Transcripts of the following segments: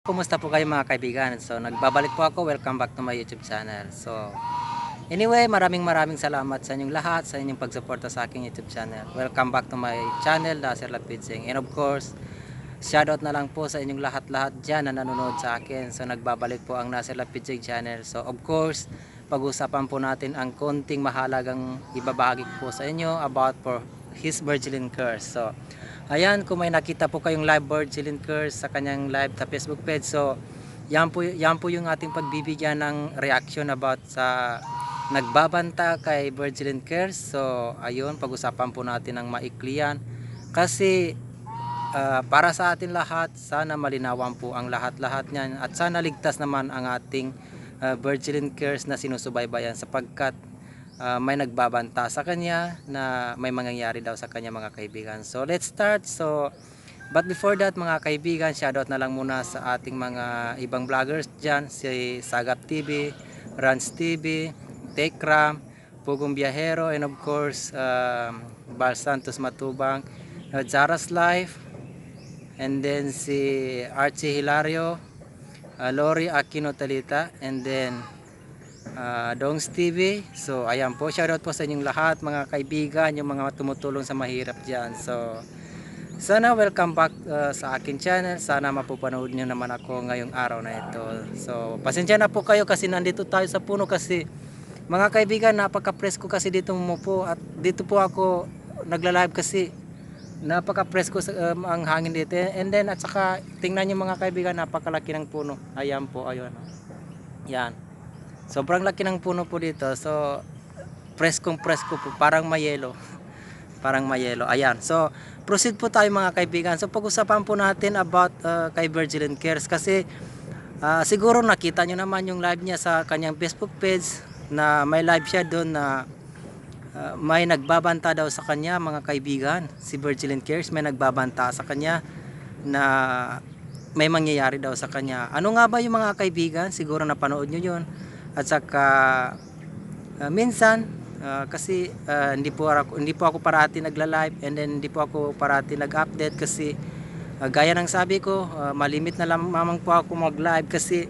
Kumusta po kayo mga kaibigan? So nagbabalik po ako, welcome back to my YouTube channel. So anyway, maraming salamat sa inyong lahat, sa inyong pagsuporta sa aking YouTube channel. Welcome back to my channel, Sir Lapitsing. And of course, shoutout na lang po sa inyong lahat-lahat dyan na nanonood sa akin. So nagbabalik po ang Nasir Lapitsing channel. So of course, pag-usapan po natin ang konting mahalagang ibabahagi po sa inyo about for his Virgilin curse. So ayan, kung may nakita po kayong live Virgilin curse sa kanyang live sa Facebook page, so yan po yung ating pagbibigyan ng reaction about sa nagbabanta kay Virgilin curse. So ayun, pag-usapan po natin ng maiklian kasi para sa atin lahat, sana malinawan po ang lahat-lahat niyan at sana ligtas naman ang ating Virgilin curse na sinusubaybayan sapagkat may nagbabanta sa kanya na may mangyayari daw sa kanya mga kaibigan. So let's start. So but before that mga kaibigan, shoutout na lang muna sa ating mga ibang vloggers dyan, si Sagap TV, Rans TV, Tekram, Pugong Biyahero, and of course Bal Santos Matubang, Zara's Life, and then si Archie Hilario, Lori Aquino Talita, and then Dongs TV. So ayan po, shoutout po sa inyong lahat mga kaibigan, yung mga tumutulong sa mahirap dyan. So sana welcome back sa akin channel. Sana mapupanood nyo naman ako ngayong araw na ito. So pasensya na po kayo kasi nandito tayo sa puno kasi mga kaibigan, napaka-presko kasi dito mo po at dito po ako nagla-live kasi napaka-presko ang hangin dito. And then at saka tingnan nyo mga kaibigan, napakalaki ng puno. Ayan po, ayun. Yan. Sobrang laki ng puno po dito. So preskong presko po, parang mayelo. Parang mayelo. Ayan. So proceed po tayo mga kaibigan. So pag-usapan po natin about kay Virgilin Cares kasi siguro nakita nyo naman yung live niya sa kanyang Facebook page na may live siya doon na may nagbabanta daw sa kanya mga kaibigan. Si Virgilin Cares may nagbabanta sa kanya na may mangyayari daw sa kanya. Ano nga ba yung mga kaibigan? Siguro napanood nyo yun. At saka minsan kasi hindi po ako parati nagla-live, and then hindi po ako parati nag-update kasi gaya ng sabi ko, malimit na lamang po ako mag-live kasi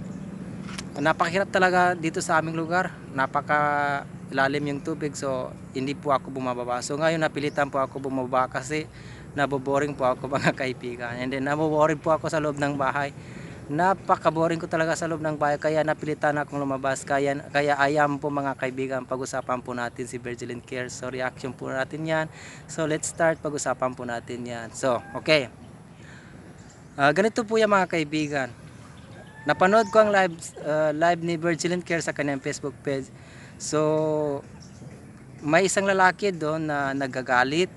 napakahirap talaga dito sa aming lugar. Napaka lalim yung tubig, so hindi po ako bumababa. So ngayon napilitan po ako bumaba kasi naboboring po ako mga kaibigan, and then naboboring po ako sa loob ng bahay. Napaka-boring ko talaga sa loob ng bahay, kaya napilitan akong lumabas. Kaya ayam po mga kaibigan, pag-usapan po natin si Virgilin Cares. So reaction po natin yan. So let's start, pag-usapan po natin yan. So okay, ganito po yung mga kaibigan. Napanood ko ang live ni Virgilin Cares sa kanyang Facebook page. So may isang lalaki doon na nagagalit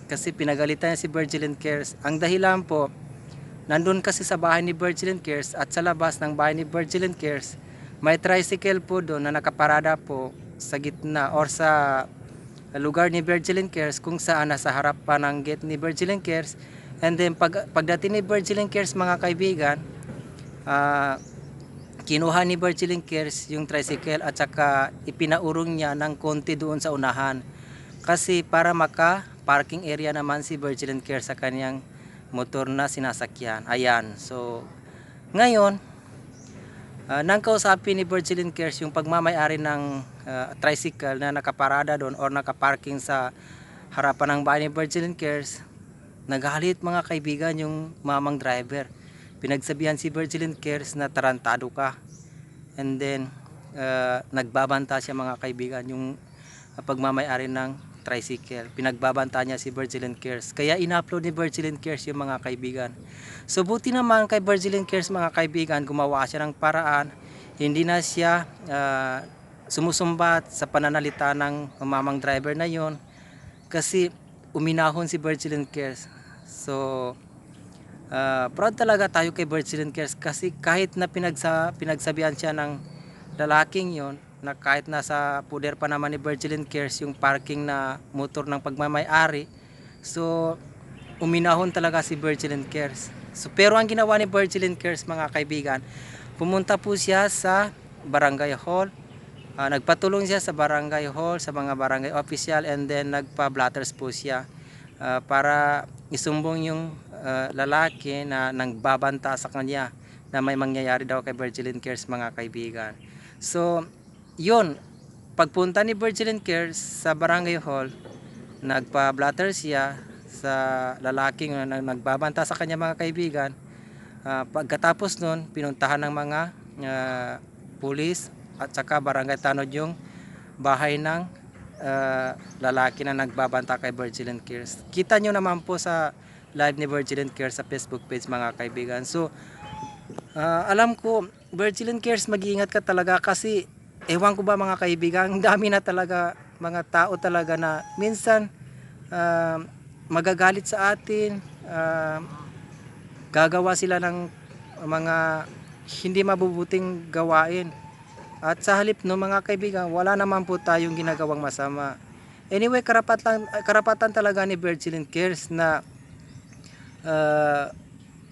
kasi pinagalitan niya si Virgilin Cares. Ang dahilan po, nandun kasi sa bahay ni Virgilin Cares at sa labas ng bahay ni Virgilin Cares may tricycle po doon na nakaparada po sa gitna or sa lugar ni Virgilin Cares, kung saan nasa harap pa ng gate ni Virgilin Cares. And then pagdating ni Virgilin Cares mga kaibigan, kinuha ni Virgilin Cares yung tricycle at saka ipinaurong niya ng konti doon sa unahan kasi para maka parking area naman si Virgilin Cares sa kanyang motor na sinasakyan. Ayan. So ngayon, nang kausapin ni Virgilin Cares yung pagmamay-ari ng tricycle na nakaparada doon or nakaparking sa harapan ng bahay ni Virgilin Cares, nagalit mga kaibigan yung mamang driver. Pinagsabihan si Virgilin Cares na tarantado ka. And then nagbabanta siya mga kaibigan yung pagmamay-ari ng tricycle. Pinagbabanta niya si Virgilin Cares. Kaya in-upload ni Virgilin Cares yung mga kaibigan. So buti naman kay Virgilin Cares mga kaibigan, gumawa siya ng paraan. Hindi na siya sumusumbat sa pananalita ng mamang driver na yon kasi uminahon si Virgilin Cares. So proud talaga tayo kay Virgilin Cares kasi kahit na pinagsabihan siya ng lalaking yon na kahit nasa puder pa naman ni Virgilin Cares yung parking na motor ng pagmamay-ari, so uminahon talaga si Virgilin Cares. So pero ang ginawa ni Virgilin Cares mga kaibigan, pumunta po siya sa barangay hall, nagpatulong siya sa barangay hall, sa mga barangay official, and then nagpa-blatters po siya para isumbong yung lalaki na nangbabanta sa kanya na may mangyayari daw kay Virgilin Cares mga kaibigan. So, yun, pagpunta ni Virgilin Cares sa barangay hall, nagpa-blatter siya sa lalaking nagbabanta sa kanya mga kaibigan. Pagkatapos nun, pinuntahan ng mga pulis at saka barangay tanod yung bahay ng lalaki na nagbabanta kay Virgilin Cares. Kita nyo naman po sa live ni Virgilin Cares sa Facebook page mga kaibigan. So, alam ko, Virgilin Cares, mag-iingat ka talaga kasi ewan ko ba mga kaibigan, ang dami na talaga mga tao talaga na minsan magagalit sa atin, gagawa sila ng mga hindi mabubuting gawain. At sa halip no mga kaibigan, wala naman po tayong ginagawang masama. Anyway, karapatan talaga ni Virgilin Cares na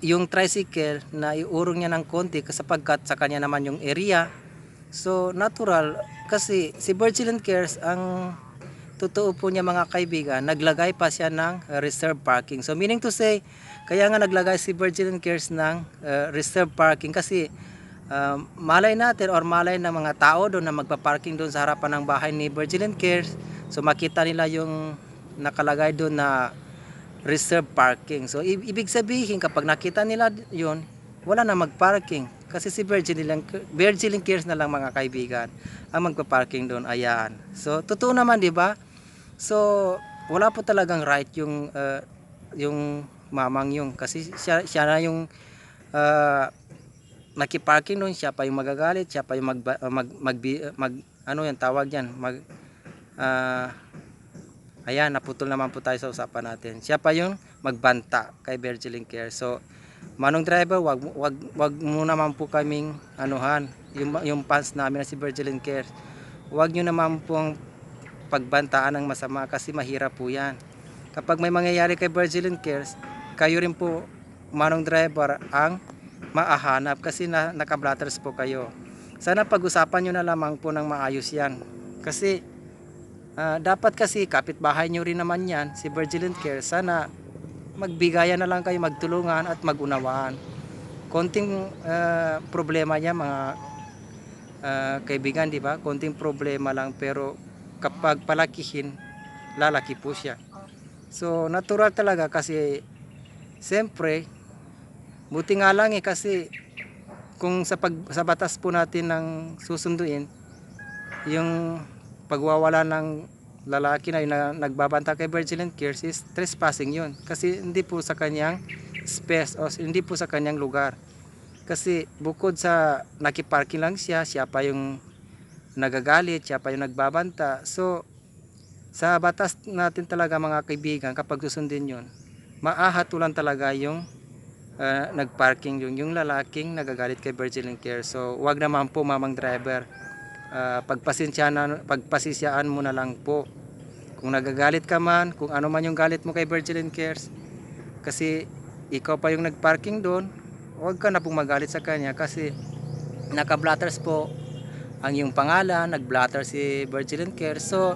yung tricycle na iurong niya ng konti sapagkat sa kanya naman yung area. So natural kasi si Virgilin Cares, ang totoo po niya mga kaibigan, naglagay pa siya ng reserve parking. So meaning to say, kaya nga naglagay si Virgilin Cares ng reserve parking kasi malay natin or malay ng mga tao doon na magpa-parking doon sa harapan ng bahay ni Virgilin Cares. So makita nila yung nakalagay doon na reserve parking. So ibig sabihin kapag nakita nila yun, wala na magparking kasi si Virgilin Cares na lang mga kaibigan ang magpa-parking doon. Ayan. So totoo naman, di ba? So wala po talagang right yung mamang yung kasi siya na yung nakiparking doon, siya pa yung magagalit, siya pa yung ano yan tawag yan, ayan, naputol naman po tayo sa usapan natin. Siya pa yung magbanta kay Virgilin Cares. So manong driver, wag mo naman po kaming anuhan yung fans namin na si Virgilin Cares. Wag nyo naman pong pagbantaan ng masama kasi mahirap po yan. Kapag may mangyayari kay Virgilin Cares, kayo rin po manong driver ang maahanap kasi naka-blatters po kayo. Sana pag-usapan nyo na lamang po ng maayos yan. Kasi dapat kasi kapitbahay nyo rin naman yan, si Virgilin Cares. Sana magbigayan na lang kayo, magtulungan at magunawaan. Konting problema niya mga kaibigan, di ba? Konting problema lang pero kapag palakihin, lalaki po siya. So natural talaga kasi siyempre buti nga lang kasi kung sa batas po natin ng susunduin, yung pagwawala ng lalaki na nagbabanta kay Virgilin Cares is trespassing yun. Kasi hindi po sa kanyang space o hindi po sa kanyang lugar. Kasi bukod sa nakiparking lang siya pa yung nagagalit, siya pa yung nagbabanta. So sa batas natin talaga mga kaibigan, kapag susundin yun, maahatulan talaga yung nagparking yung lalaking nagagalit kay Virgilin Cares. So wag naman po mamang driver, pagpasisyaan mo na lang po kung nagagalit ka man, kung ano man yung galit mo kay Virgilin Cares, kasi ikaw pa yung nagparking doon. Wag ka na pong magalit sa kanya kasi naka-blatters po ang yung pangalan, nag-blatter si Virgilin Cares. So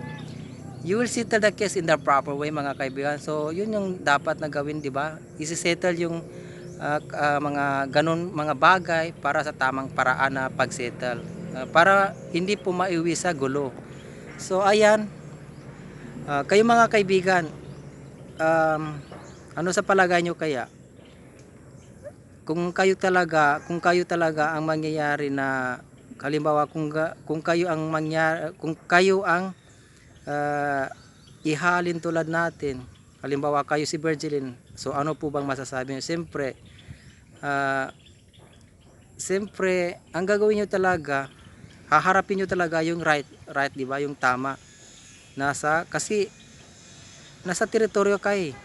you will settle the case in the proper way mga kaibigan. So yun yung dapat na gawin, di ba? Isi-settle yung mga ganun mga bagay para sa tamang paraan na pag-settle, para hindi po maiwi sa gulo. So ayan, kayo mga kaibigan, ano sa palagay nyo kaya kung kayo talaga ang mangyayari na halimbawa kung kayo ang ihalin tulad natin, halimbawa kayo si Virgilin, so ano po bang masasabi niyo? Siyempre ang gagawin niyo talaga, haharapin niyo talaga yung right, di ba? Yung tama. Kasi nasa teritoryo kayo.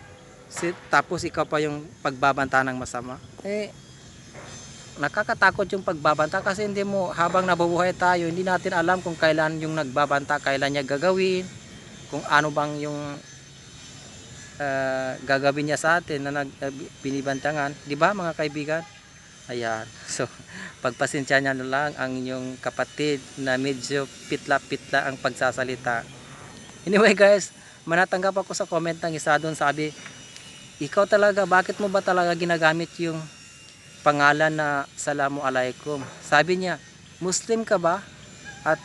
Tapos ikaw pa yung pagbabanta ng masama. Nakakatakot yung pagbabanta kasi hindi mo, habang nabubuhay tayo, hindi natin alam kung kailan yung nagbabanta, kailan niya gagawin, kung ano bang yung gagawin niya sa atin na binibantangan, di ba mga kaibigan? Ayan, so pagpasensya niya na lang ang inyong kapatid na medyo pitla-pitla ang pagsasalita. Anyway guys, manatanggap ako sa comment ng isa doon, sabi, ikaw talaga, bakit mo ba talaga ginagamit yung pangalan na Salamu Alaikum. Sabi niya, Muslim ka ba? At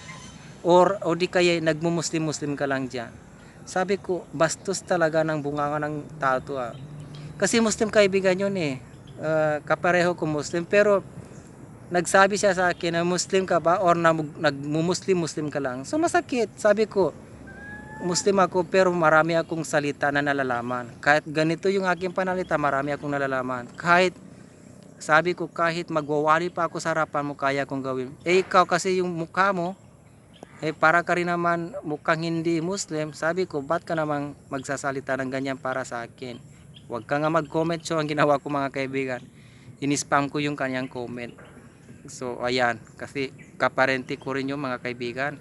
o di kaya nagmumuslim-muslim ka lang diyan. Sabi ko, bastos talaga ng bunganga ng tao to ah. Kasi Muslim kaibigan yun eh. Kapareho ko Muslim, pero nagsabi siya sa akin na Muslim ka ba or nagmumuslim-muslim ka lang. So masakit. Sabi ko, Muslim ako pero marami akong salita na nalalaman. Kahit ganito yung aking panalita, marami akong nalalaman. Kahit sabi ko, kahit magwawali pa ako sa harapan mo, kaya kong gawin. Eh ikaw kasi yung mukha mo, para ka rin naman mukhang hindi Muslim. Sabi ko, ba't ka namang magsasalita ng ganyan para sa akin? Huwag ka nga mag-comment. So ang ginawa ko mga kaibigan, in-spam ko yung kanyang comment. So ayan, kasi kaparente ko rin yung mga kaibigan.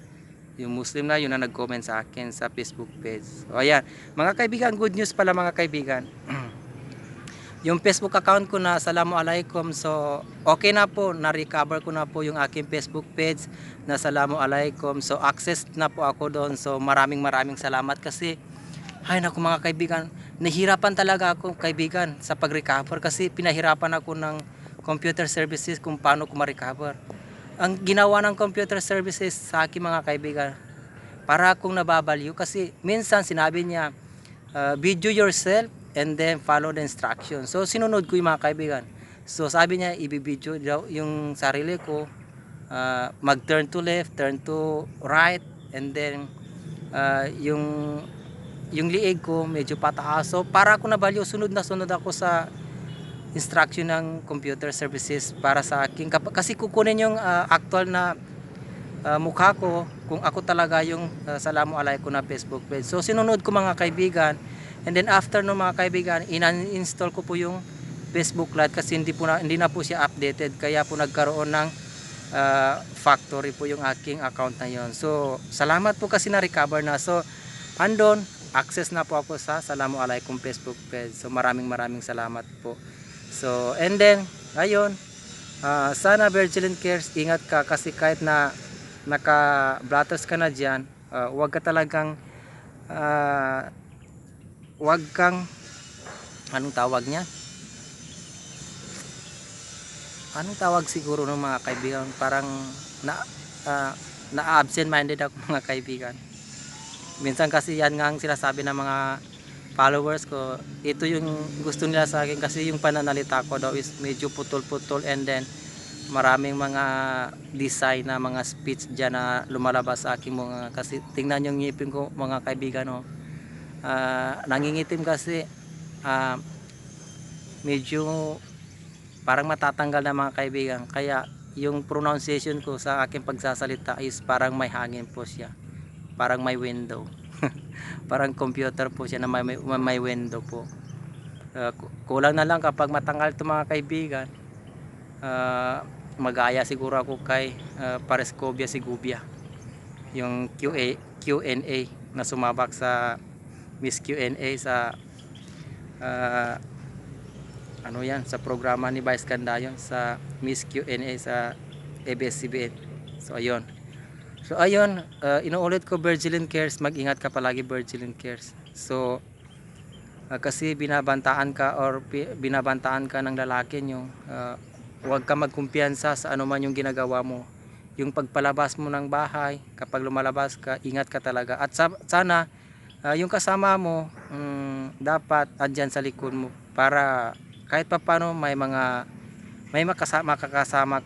Yung Muslim na yun na nag-comment sa akin sa Facebook page. So ayan, mga kaibigan, good news pala mga kaibigan. Yung Facebook account ko na Salamu Alaikum, so okay na po, na-recover ko na po yung aking Facebook page na Salamu Alaikum. So access na po ako doon. So maraming salamat kasi ay naku mga kaibigan, nahirapan talaga ako kaibigan sa pag-recover kasi pinahirapan ako ng computer services kung paano ko ma-recover. Ang ginawa ng computer services sa akin mga kaibigan, para akong nababaliw kasi minsan sinabi niya, video yourself and then follow the instructions. So sinunod ko yung mga kaibigan. So sabi niya, i-video daw yung sarili ko, mag-turn to left, turn to right, and then yung liig ko medyo pataas. So para ako nabaliw, sunod ako sa instruction ng computer services para sa akin. Kasi kukunin yung actual na mukha ko kung ako talaga yung Salamu Alaikum na Facebook page. So sinunod ko mga kaibigan, and then after no mga kaibigan, in-install ko po yung Facebook Lite kasi hindi na po siya updated, kaya po nagkaroon ng factory po yung aking account na yon. So salamat po kasi na-recover na. So andon, access na po ako sa Salamu Alaikum Facebook page. So maraming salamat po. So and then ayun, sana Virgilin Cares, ingat ka kasi kahit na naka-blatters ka na dyan, huwag ka talagang huwag kang anong tawag niya? Anong tawag siguro ng mga kaibigan? Parang na-absent minded ako mga kaibigan. Minsan kasi yan nga ang sinasabi ng mga followers ko, ito yung gusto nila sa akin kasi yung pananalita ko daw is medyo putol-putol, and then maraming mga design na mga speech dyan na lumalabas sa akin mga, kasi tingnan yung ngipin ko mga kaibigan, oh. Nangingitim kasi, medyo parang matatanggal na mga kaibigan, kaya yung pronunciation ko sa aking pagsasalita is parang may hangin po siya, parang may window. Parang computer po siya na may window po. Kulang na lang kapag matanggal ito mga kaibigan, mag-aya siguro ako kay Parescobia Sigubia, yung Q&A na sumabak sa Miss Q&A sa ano yan, sa programa ni Vice Ganda yun, sa Miss Q&A sa ABS-CBN. So ayun, inuulit ko, Virgilin Cares, mag-ingat ka palagi Virgilin Cares. So kasi binabantaan ka ng lalaki nyo, huwag ka magkumpiyansa sa anuman yung ginagawa mo. Yung pagpalabas mo ng bahay, kapag lumalabas ka, ingat ka talaga. At sana yung kasama mo, dapat andyan sa likod mo para kahit pa paano may makakasama